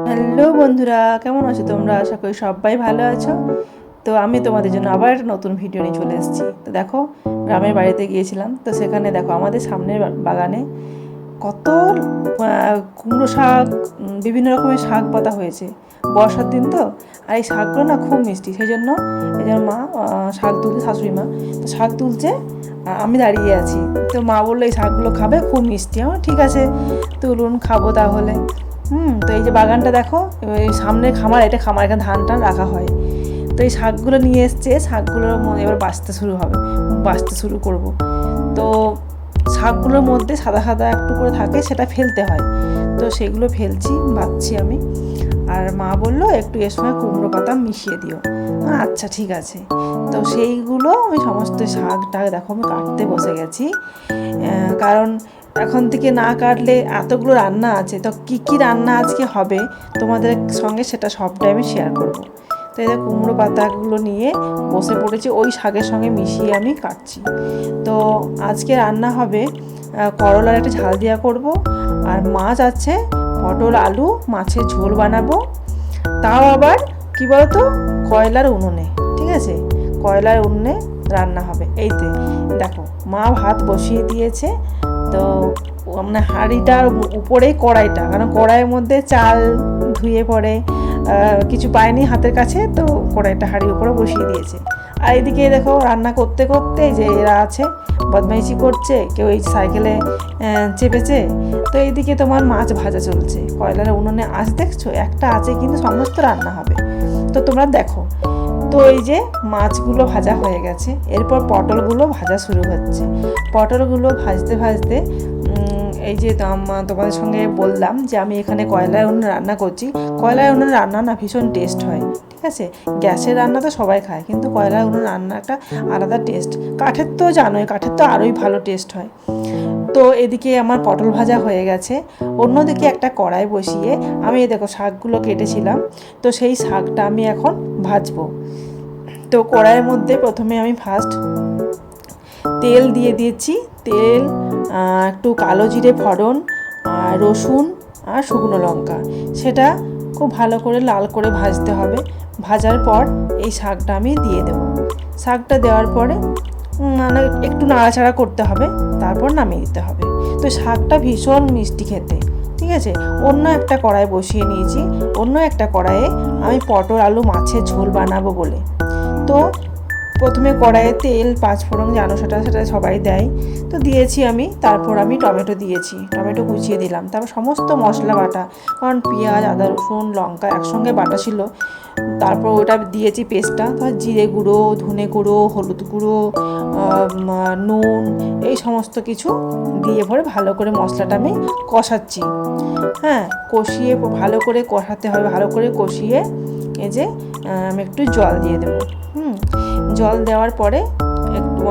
Hello বন্ধুরা, কেমন আছো তোমরা? আশা করি সবাই ভালো আছো। তো আমি তোমাদের জন্য আবার একটা নতুন ভিডিও নিয়ে চলে এসেছি। তো দেখো, গ্রামের বাড়িতে গিয়েছিলাম, তো সেখানে দেখো আমাদের সামনের বাগানে কত কুমড়ো শাক, বিভিন্ন রকমের শাক পাতা হয়েছে। বর্ষার দিন তো, আর এই শাকগুলো না খুব মিষ্টি, সেই জন্য মা শাক তুলছে, শাশুড়ি মা তো শাক তুলছে আর আমি দাঁড়িয়ে আছি। তো মা বললো এই শাকগুলো খাবে, খুব মিষ্টি। আমার ঠিক আছে, তুলুন, খাবো তাহলে। তো এই যে বাগানটা দেখো, এই সামনে খামার, এটা খামার, এখানে ধান টান রাখা হয়। তো এই শাকগুলো নিয়ে এসছে, শাকগুলো এবার বাঁচতে শুরু করব। তো শাকগুলোর মধ্যে সাদা সাদা একটু করে থাকে, সেটা ফেলতে হয়। তো সেগুলো ফেলছি, বাঁচছি আমি। আর মা বললো একটু এর সময় কুমড়ো পাতা মিশিয়ে দিও। আচ্ছা ঠিক আছে। তো সেইগুলো আমি সমস্ত শাকটাকে দেখো আমি কাটতে বসে গেছি, কারণ এখন থেকে না কাটলে এতগুলো রান্না আছে, তো কী কী রান্না আজকে হবে তোমাদের সঙ্গে সেটা সবটাই আমি শেয়ার করব। তো এদের কুমড়ো পাতাগুলো নিয়ে বসে পড়েছি, ওই শাকের সঙ্গে মিশিয়ে আমি কাটছি। তো আজকে রান্না হবে করলার একটা ঝাল দেওয়া করব, আর মাছ আছে, পটল আলু মাছের ঝোল বানাবো। তাও আবার কী বলতো, কয়লার উনুনে। ঠিক আছে, কয়লার উনুনে রান্না হবে। এইতে দেখো মা ভাত বসিয়ে দিয়েছে। তো মানে হাঁড়িটার উপরেই কড়াইটা, কারণ কড়াইয়ের মধ্যে চাল ধুয়ে পড়ে কিছু পায়নি হাতের কাছে, তো কড়াইটা হাঁড়ির উপরে বসিয়ে দিয়েছে। আর এইদিকে দেখো রান্না করতে করতে যে এরা আছে বদমাইশি করছে, কেউ এই সাইকেলে চেপেছে। তো এইদিকে তোমার মাছ ভাজা চলছে, কয়লার উনুনে আঁচ দেখছো একটা আছে, কিন্তু সমস্ত রান্না হবে। তো তোমরা দেখো। তো এই যে মাছগুলো ভাজা হয়ে গেছে, এরপর পটলগুলো ভাজা শুরু হচ্ছে। পটলগুলো ভাজতে ভাজতে এই যে তোমাদের সঙ্গে বললাম যে আমি এখানে কয়লার উনুনে রান্না করছি। কয়লার উনুনে রান্না না ভীষণ টেস্ট হয়। ঠিক আছে, গ্যাসের রান্না তো সবাই খায়, কিন্তু কয়লার উনুনে রান্না একটা আলাদা টেস্ট। কাঠের তো জানোই, কাঠের তো আরোই ভালো টেস্ট হয়। তো এদিকে আমার পটল ভাজা হয়ে গেছে, অন্যদিকে একটা কড়াই বসিয়ে আমি দেখো শাকগুলো কেটেছিলাম, তো সেই শাকটা আমি এখন ভাজবো। তো কড়াইয়ের মধ্যে প্রথমে আমি ফার্স্ট তেল দিয়ে দিয়েছি। তেল, একটু কালো জিরে ফোড়ন, আর রসুন আর শুকনো লঙ্কা, সেটা খুব ভালো করে লাল করে ভাজতে হবে। ভাজার পর এই শাকটা আমি দিয়ে দেবো। শাকটা দেওয়ার পরে মানে একটু নাড়াচাড়া করতে হবে, তারপর নামিয়ে দিতে হবে। তো শাকটা ভীষণ মিষ্টি খেতে। ঠিক আছে, অন্য একটা কড়াই বসিয়ে নিয়েছি। অন্য একটা কড়াইয়ে আমি পটল আলু মাছের ঝোল বানাবো বলে, তো প্রথমে কড়াইয়ে তেল পাঁচফোড়ন জানো সেটা সবাই দেয়, তো দিয়েছি আমি। তারপর আমি টমেটো দিয়েছি, টমেটো কুচিয়ে দিলাম। তারপর সমস্ত মশলা বাটা, কারণ পেঁয়াজ আদা রসুন লঙ্কা একসঙ্গে বাটা ছিল। তারপর ওটা দিয়েছি পেস্টটা, তারপর জিরে গুঁড়ো, ধনে গুঁড়ো, হলুদ গুঁড়ো, নুন, এই সমস্ত কিছু দিয়ে পরে ভালো করে মশলাটা আমি কষাচ্ছি। হ্যাঁ, কষিয়ে ভালো করে কষাতে হবে, ভালো করে কষিয়ে এই যে আমি একটু জল দিয়ে দেবো। জল দেওয়ার পরে একটু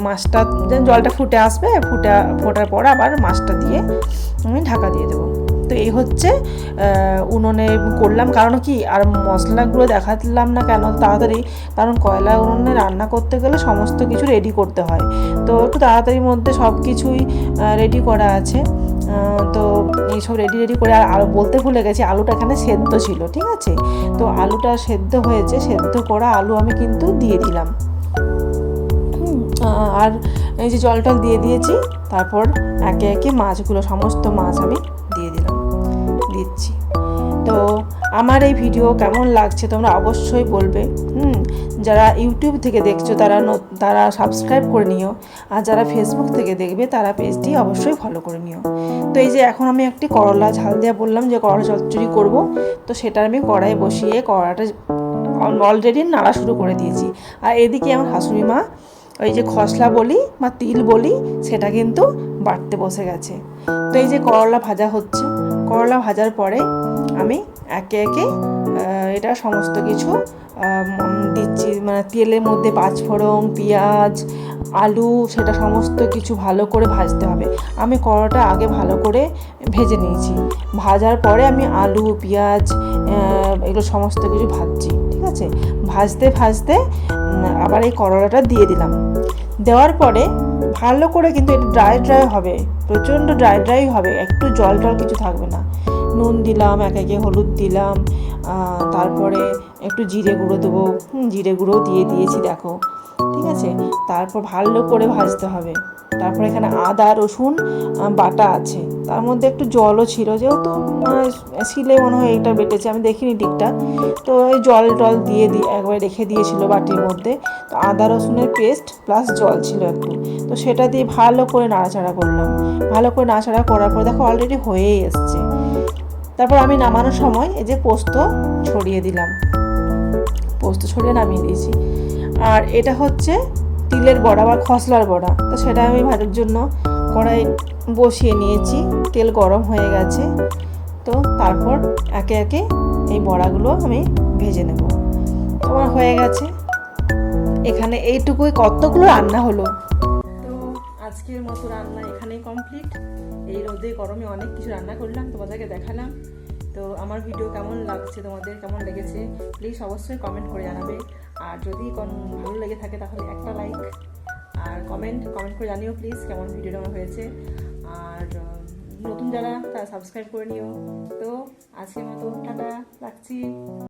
মাছটা, জলটা ফুটে আসবে, ফোটার পর আবার মাছটা দিয়ে আমি ঢাকা দিয়ে দেবো। তো এই হচ্ছে উনুনে করলাম। কারণ কি, আর মশলাগুলো দেখালাম না কেন তাড়াতাড়ি, কারণ কয়লা উনুনে রান্না করতে গেলে সমস্ত কিছু রেডি করতে হয়। তো একটু তাড়াতাড়ির মধ্যে সব কিছুই রেডি করা আছে। তো এইসব রেডি করে, আর বলতে ভুলে গেছি, আলুটা এখানে সেদ্ধ ছিল। ঠিক আছে, তো আলুটা সেদ্ধ হয়েছে, সেদ্ধ করা আলু আমি কিন্তু দিয়ে দিলাম। আর এই যে জলটা দিয়ে দিয়েছি, তারপর একে একে মাছগুলো, সমস্ত মাছ আমি দিচ্ছি। তো আমার এই ভিডিও কেমন লাগছে তোমরা অবশ্যই বলবে। যারা ইউটিউব থেকে দেখছো তারা সাবস্ক্রাইব করে নিও, আর যারা ফেসবুক থেকে দেখবে তারা পেজটি অবশ্যই ফলো করে নিও। তো এই যে এখন আমি একটি করলা ঝাল দেওয়া বললাম যে করলা চচ্চড়ি করব, তো সেটা আমি কড়াই বসিয়ে কড়াটা অলরেডি নাড়া শুরু করে দিয়েছি। আর এদিকে আমার শাশুড়ি মা ওই যে খসলা বলি বা তিল বলি, সেটা কিন্তু বাটতে বসে গেছে। তো এই যে করলা ভাজা হচ্ছে, করলা ভাজার পরে আমি একে একে এটা সমস্ত কিছু দিচ্ছি। মানে তেলের মধ্যে পাঁচফোড়ন, পেঁয়াজ, আলু, সেটা সমস্ত কিছু ভালো করে ভাজতে হবে। আমি করলাটা আগে ভালো করে ভেজে নিয়েছি, ভাজার পরে আমি আলু পেঁয়াজ এগুলো সমস্ত কিছু ভাজছি। ঠিক আছে, ভাজতে ভাজতে আবার এই করলাটা দিয়ে দিলাম। দেওয়ার পরে ভালো করে, কিন্তু এটা ড্রাই হবে, প্রচণ্ড ড্রাই হবে, একটু জল কিছু থাকবে না। নুন দিলাম, একে একে হলুদ দিলাম, তারপরে একটু জিরে গুঁড়ো দেবো, জিরে গুঁড়োও দিয়ে দিয়েছি দেখো, ঠিক আছে। তারপর ভালো করে ভাজতে হবে। তারপর এখানে আদা রসুন বাটা আছে, তার মধ্যে একটু জলও ছিল, যেহেতু শিলে মনে হয় এটা বেটেছে, আমি দেখিনি ঠিকঠাক। তো ওই জল টল দিয়ে একবার রেখে দিয়েছিল বাটির মধ্যে। তো আদা রসুনের পেস্ট প্লাস জল ছিল একটু, তো সেটা দিয়ে ভালো করে নাড়াচাড়া করলাম। ভালো করে নাড়াচাড়া করার পর দেখো অলরেডি হয়েই এসছে। তারপর আমি নামানোর সময় এই যে পোস্ত ছড়িয়ে দিলাম, পোস্ত ছড়িয়ে নামিয়ে দিয়েছি। আর এটা হচ্ছে তিলের বড়া বা খসলার বড়া, তো সেটা আমি ভাজার জন্য কড়াই বসিয়ে নিয়েছি, তেল গরম হয়ে গেছে। তো তারপর একে একে এই বড়াগুলো আমি ভেজে নেব। তোমার হয়ে গেছে। এখানে এইটুকুই কতগুলো রান্না হলো। তো আজকের মতো রান্না এখানেই কমপ্লিট। এই রোদে গরমে অনেক কিছু রান্না করলাম, তোমাদেরকে দেখালাম। তো আমার ভিডিও কেমন লাগছে, তোমাদের কেমন লেগেছে প্লিজ অবশ্যই কমেন্ট করে জানাবে। আর যদি ভালো লেগে থাকে তাহলে একটা লাইক আর কমেন্ট করে জানিও প্লিজ কেমন ভিডিওটা আমার হয়েছে। আর নতুন যারা তারা সাবস্ক্রাইব করে নিও। তো আজকের মতো টাটা, রাখছি।